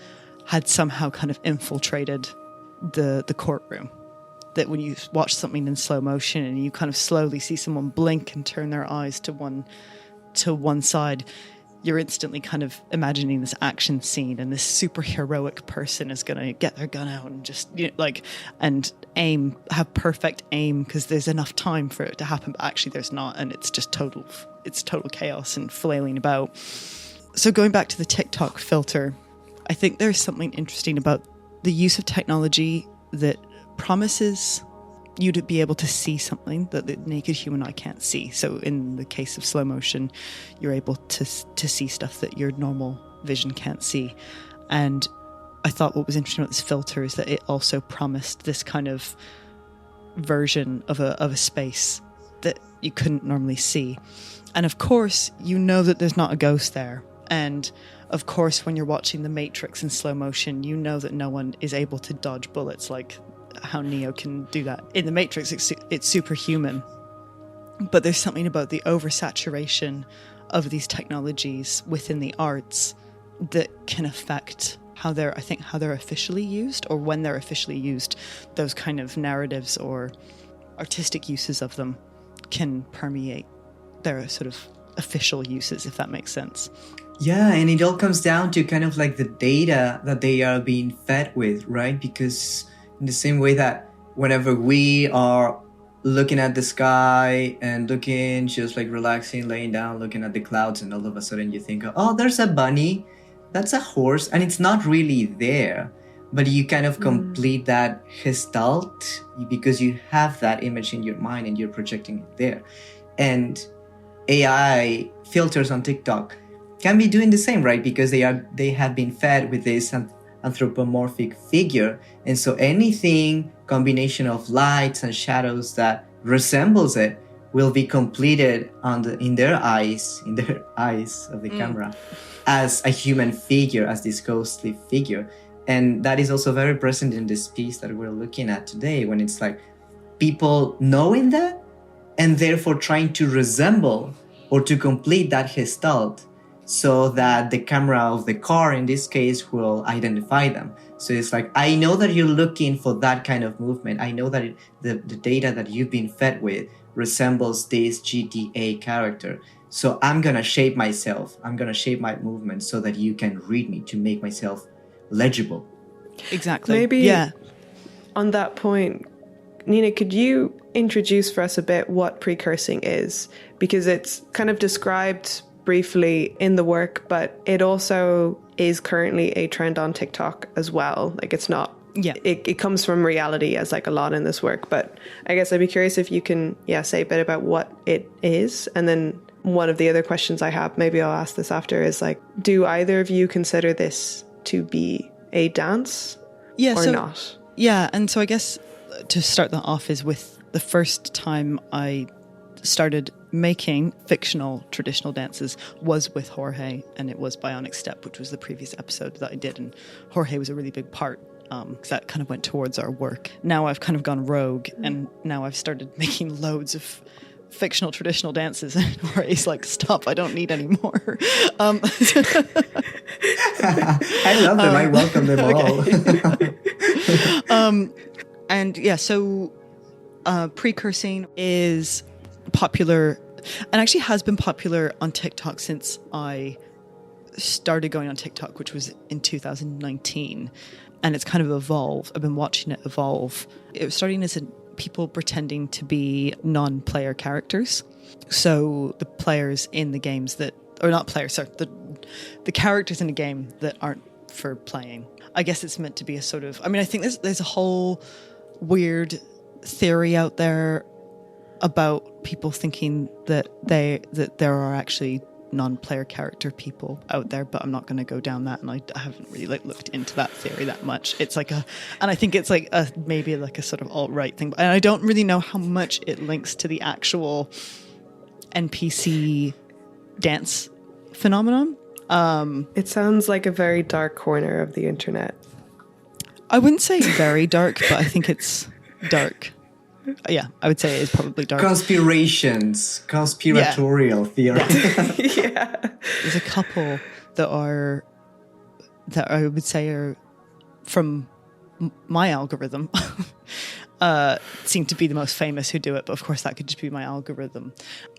had somehow kind of infiltrated the courtroom. That when you watch something in slow motion and you kind of slowly see someone blink and turn their eyes to one side, you're instantly kind of imagining this action scene, and this super heroic person is going to get their gun out and just and have perfect aim because there's enough time for it to happen, but actually there's not, and it's just total chaos and flailing about. So going back to the TikTok filter, I think there's something interesting about the use of technology that promises you'd be able to see something that the naked human eye can't see. So in the case of slow motion, you're able to see stuff that your normal vision can't see. And I thought what was interesting about this filter is that it also promised this kind of version of a space that you couldn't normally see. And of course, you know that there's not a ghost there. And of course, when you're watching The Matrix in slow motion, you know that no one is able to dodge bullets like how Neo can do that. In The Matrix, it's superhuman. But there's something about the oversaturation of these technologies within the arts that can affect how they're officially used, or when they're officially used, those kind of narratives or artistic uses of them can permeate their sort of official uses, if that makes sense. Yeah, and it all comes down to kind of like the data that they are being fed with, right? Because in the same way that whenever we are looking at the sky and looking, just like relaxing, laying down, looking at the clouds, and all of a sudden you think, oh, there's a bunny, that's a horse, and it's not really there. But you kind of complete that gestalt because you have that image in your mind and you're projecting it there. And AI filters on TikTok can be doing the same, right? Because they have been fed with this anthropomorphic figure, and so anything combination of lights and shadows that resembles it will be completed in their eyes of the camera as a human figure, as this ghostly figure. And that is also very present in this piece that we're looking at today, when it's like people knowing that and therefore trying to resemble or to complete that gestalt so that the camera of the car, in this case, will identify them. So it's like, I know that you're looking for that kind of movement. I know that the data that you've been fed with resembles this GTA character. So I'm going to shape myself. I'm going to shape my movement so that you can read me, to make myself legible. Exactly. Maybe yeah. On that point, Nina, could you introduce for us a bit what precursing is? Because it's kind of described briefly in the work, but it also is currently a trend on TikTok as well. Like, it's not, it comes from reality as like a lot in this work. But I guess I'd be curious if you can, say a bit about what it is. And then one of the other questions I have, maybe I'll ask this after, is like, do either of you consider this to be a dance or not? Yeah, and so I guess to start that off is with the first time I started making fictional traditional dances was with Jorge, and it was Bionic Step, which was the previous episode that I did, and Jorge was a really big part because that kind of went towards our work. Now I've kind of gone rogue, and now I've started making loads of fictional traditional dances, and Jorge's like, stop, I don't need any more. I love them. I welcome them all. And yeah, so precursing is popular, and actually has been popular on TikTok since I started going on TikTok, which was in 2019, and it's kind of evolved. I've been watching it evolve. It was starting as people pretending to be non-player characters, so the players in the games that, or not players, sorry, the characters in a game that aren't for playing. I guess it's meant to be a sort of, I mean, I think there's a whole weird theory out there about people thinking that there are actually non-player character people out there, but I'm not going to go down that, and I haven't really looked into that theory that much. It's like and I think it's like maybe like a sort of alt-right thing, and I don't really know how much it links to the actual NPC dance phenomenon. It sounds like a very dark corner of the internet. I wouldn't say very dark, but I think it's dark. Yeah, I would say it is probably dark. Conspiratorial theory. Yeah. There's a couple that I would say are from my algorithm. Seem to be the most famous who do it, but of course that could just be my algorithm.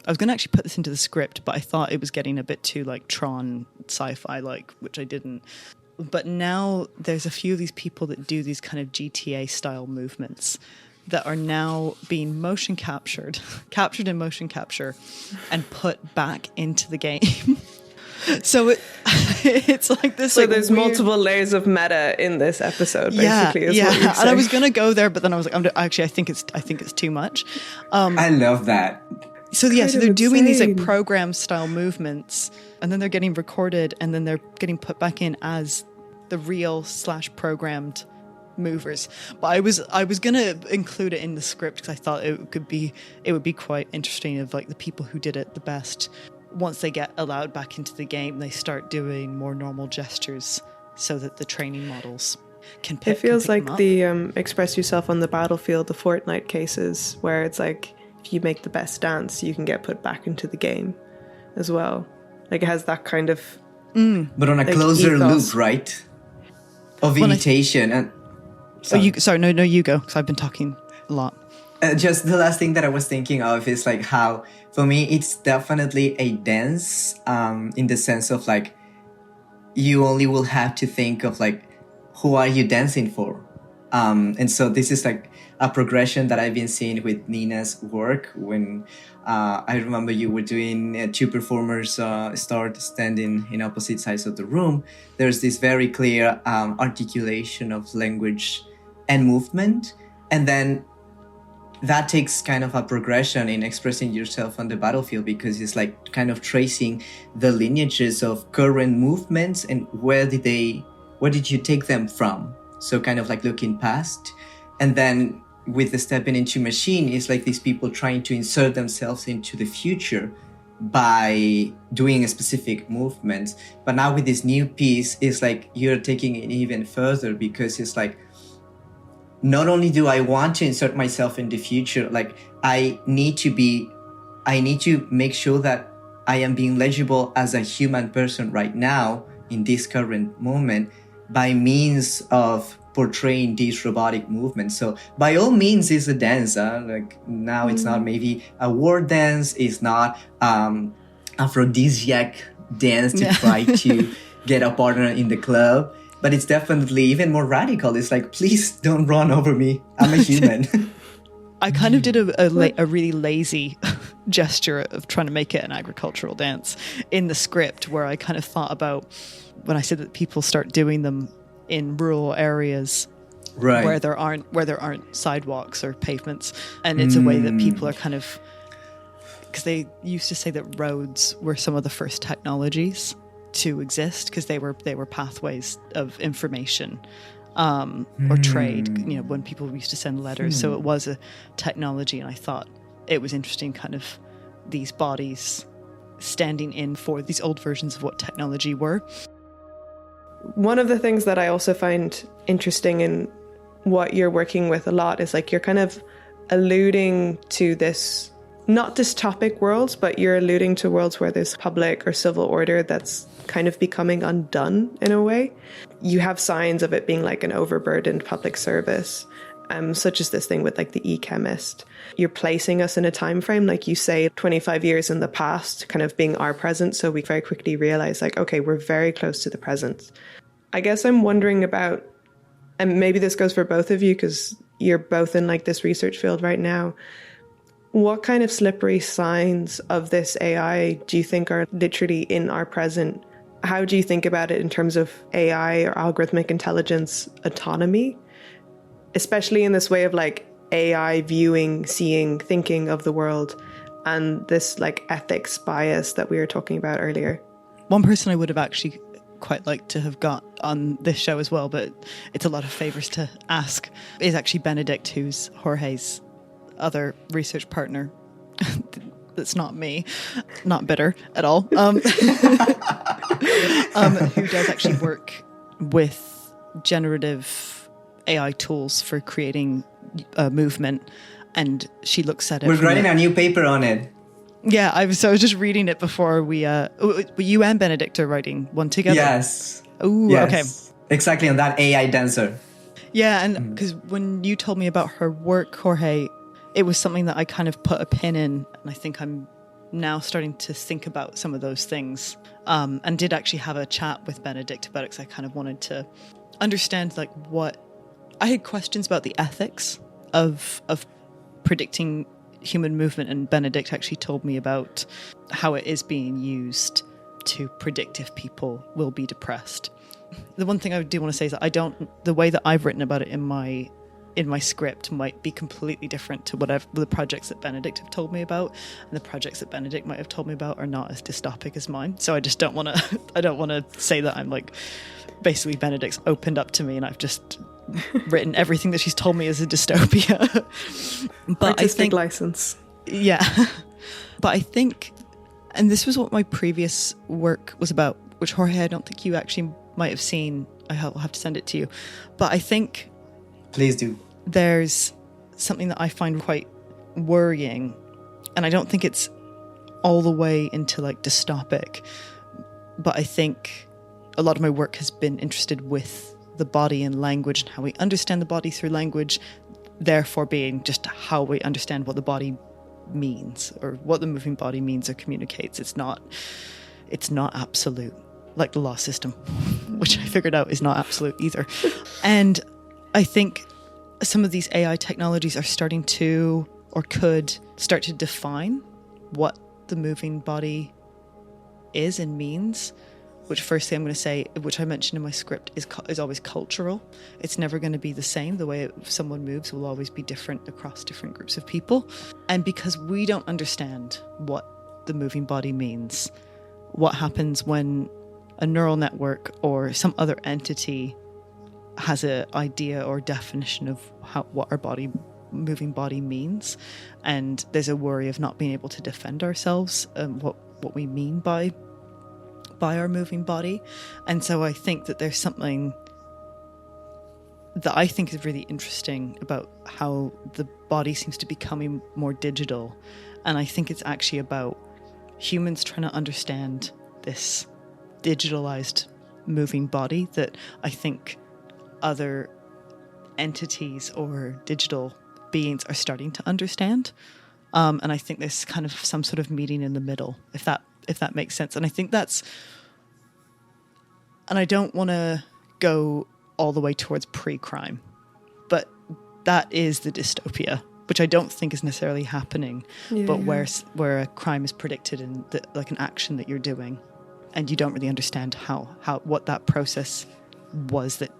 I was going to actually put this into the script, but I thought it was getting a bit too like Tron sci-fi which I didn't. But now there's a few of these people that do these kind of GTA style movements that are now being motion captured in motion capture, and put back into the game. So it's like this. So like there's weird... multiple layers of meta in this episode, basically. Is what you're and I was saying. gonna go there, but then I was like, actually, I think it's too much. I love that. So Kind so of they're doing these like insane. program style movements, and then they're getting recorded, and then they're getting put back in as the real / programmed movers. But I was gonna include it in the script because I thought it would be quite interesting of like the people who did it the best. Once they get allowed back into the game, they start doing more normal gestures so that the training models can pick. It feels can pick like them up. the express yourself on the battlefield, the Fortnite cases, where it's like if you make the best dance, you can get put back into the game as well. Like it has that kind of But on a like closer ethos. loop, right? Of Well, imitation. And No, you go, because I've been talking a lot. just the last thing that I was thinking of is like how, for me, it's definitely a dance in the sense of like, you only will have to think of like, who are you dancing for? And so this is like a progression that I've been seeing with Nina's work when I remember you were doing two performers start standing in opposite sides of the room. There's this very clear articulation of language and movement. And then that takes kind of a progression in expressing yourself on the battlefield because it's like kind of tracing the lineages of current movements and where did you take them from? So kind of like looking past. And then with the stepping into machine, it's like these people trying to insert themselves into the future by doing a specific movement. But now with this new piece, it's like you're taking it even further because it's like, not only do I want to insert myself in the future, like I need to make sure that I am being legible as a human person right now in this current moment by means of portraying these robotic movements. So by all means, it's a dance. Like now it's not maybe a war dance. It's not aphrodisiac dance to try to get a partner in the club. But it's definitely even more radical. It's like, please don't run over me. I'm a human. I kind of did a really lazy gesture of trying to make it an agricultural dance in the script where I kind of thought about when I said that people start doing them in rural areas Right. where there aren't sidewalks or pavements. And it's a way that people are kind of, because they used to say that roads were some of the first technologies to exist because they were pathways of information or trade, you know, when people used to send letters. So it was a technology, and I thought it was interesting kind of these bodies standing in for these old versions of what technology were. One of the things that I also find interesting in what you're working with a lot is like you're kind of alluding to this, not dystopic worlds, but you're alluding to worlds where there's public or civil order that's kind of becoming undone in a way. You have signs of it being like an overburdened public service, such as this thing with like the e-chemist. You're placing us in a time frame, like you say, 25 years in the past, kind of being our present. So we very quickly realize like, okay, we're very close to the present. I guess I'm wondering about, and maybe this goes for both of you because you're both in like this research field right now. What kind of slippery signs of this AI do you think are literally in our present? How do you think about it in terms of AI or algorithmic intelligence autonomy? Especially in this way of like AI viewing, seeing, thinking of the world and this like ethics bias that we were talking about earlier. One person I would have actually quite liked to have got on this show as well, but it's a lot of favors to ask, is actually Benedict, who's Jorge's other research partner. That's not me, not bitter at all, who does actually work with generative AI tools for creating movement, and she looks at it. We're writing a new paper on it. Yeah, I was just reading it before we. You and Benedict are writing one together. Yes. Ooh, yes. Okay. Exactly on that AI dancer. Yeah, and because when you told me about her work, Jorge, it was something that I kind of put a pin in, and I think I'm now starting to think about some of those things. And did actually have a chat with Benedict about it because I kind of wanted to understand like what I had questions about the ethics of predicting human movement, and Benedict actually told me about how it is being used to predict if people will be depressed. The one thing I do want to say is that the way that I've written about it in my script might be completely different to whatever the projects that Benedict have told me about, and the projects that Benedict might have told me about are not as dystopic as mine. So I just don't want to. I don't want to say that I'm like, basically Benedict's opened up to me and I've just written everything that she's told me as a dystopia. But artistic I think license. Yeah, but I think, and this was what my previous work was about, which Jorge, I don't think you actually might have seen. I'll have to send it to you, but I think. Please do. There's something that I find quite worrying, and I don't think it's all the way into like dystopic, but I think a lot of my work has been interested with the body and language and how we understand the body through language, therefore being just how we understand what the body means or what the moving body means or communicates. It's not absolute, like the law system, which I figured out is not absolute either. And I think some of these AI technologies are starting to, or could start to define what the moving body is and means, which firstly I'm going to say, which I mentioned in my script, is always cultural. It's never going to be the same. The way someone moves will always be different across different groups of people. And because we don't understand what the moving body means, what happens when a neural network or some other entity has an idea or definition of what our moving body means, and there's a worry of not being able to defend ourselves and what we mean by our moving body. And so I think that there's something that I think is really interesting about how the body seems to be becoming more digital, and I think it's actually about humans trying to understand this digitalized moving body that I think other entities or digital beings are starting to understand. And I think there's kind of some sort of meeting in the middle, if that makes sense. And I think that's, and I don't want to go all the way towards pre-crime, but that is the dystopia, which I don't think is necessarily happening, but where a crime is predicted and like an action that you're doing, and you don't really understand what that process was that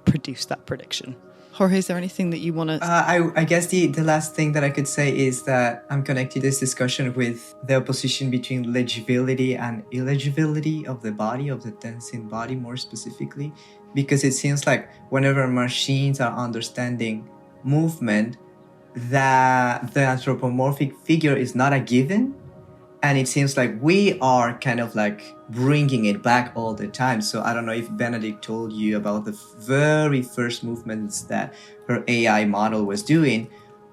produced that prediction. Jorge, is there anything that you want to... I guess the last thing that I could say is that I'm connecting this discussion with the opposition between legibility and illegibility of the body, of the dancing body more specifically, because it seems like whenever machines are understanding movement, that the anthropomorphic figure is not a given. And it seems like we are kind of like bringing it back all the time. So I don't know if Benedict told you about the very first movements that her AI model was doing.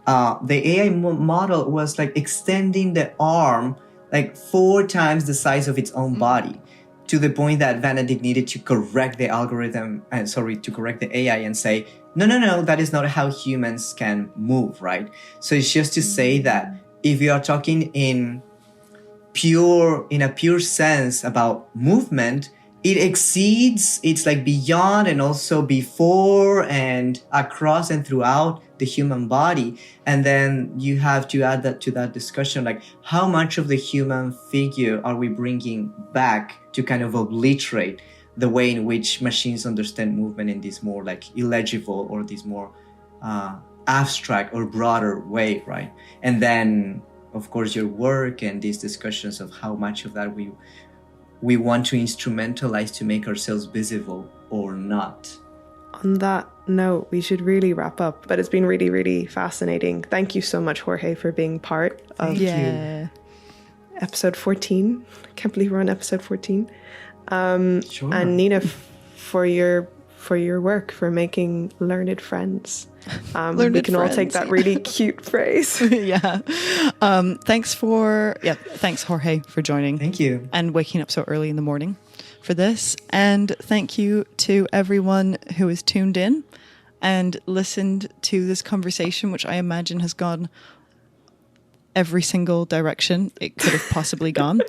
The AI model was like extending the arm like 4 times the size of its own body, to the point that Benedict needed to correct the algorithm, to correct the AI and say, no, that is not how humans can move, right? So it's just to say that if you are talking in a pure sense about movement, it exceeds, it's like beyond and also before and across and throughout the human body. And then you have to add that to that discussion, like how much of the human figure are we bringing back to kind of obliterate the way in which machines understand movement in this more like illegible or this more abstract or broader way, right? And then of course, your work and these discussions of how much of that we want to instrumentalize to make ourselves visible or not. On that note, we should really wrap up, but it's been really, really fascinating. Thank you so much, Jorge, for being part of episode 14. I can't believe we're on episode 14. Sure. And Nina, for your work, for making learned friends. We can all take that really cute phrase. Yeah. Thanks, Jorge, for joining. Thank you. And waking up so early in the morning for this. And thank you to everyone who has tuned in and listened to this conversation, which I imagine has gone every single direction it could have possibly gone.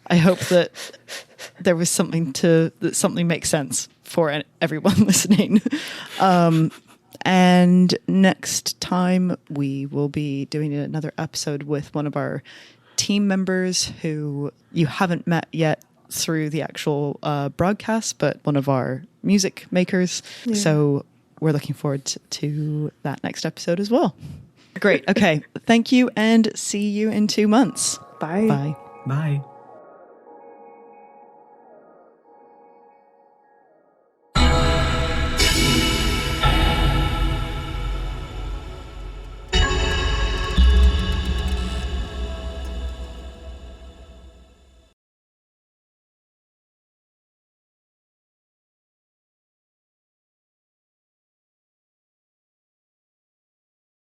I hope that there was that something makes sense for everyone listening. And next time we will be doing another episode with one of our team members who you haven't met yet not through the actual broadcast, but one of our music makers. So we're looking forward to that next episode as well. Great. Okay. Thank you and see you in 2 months. Bye. Bye. Bye.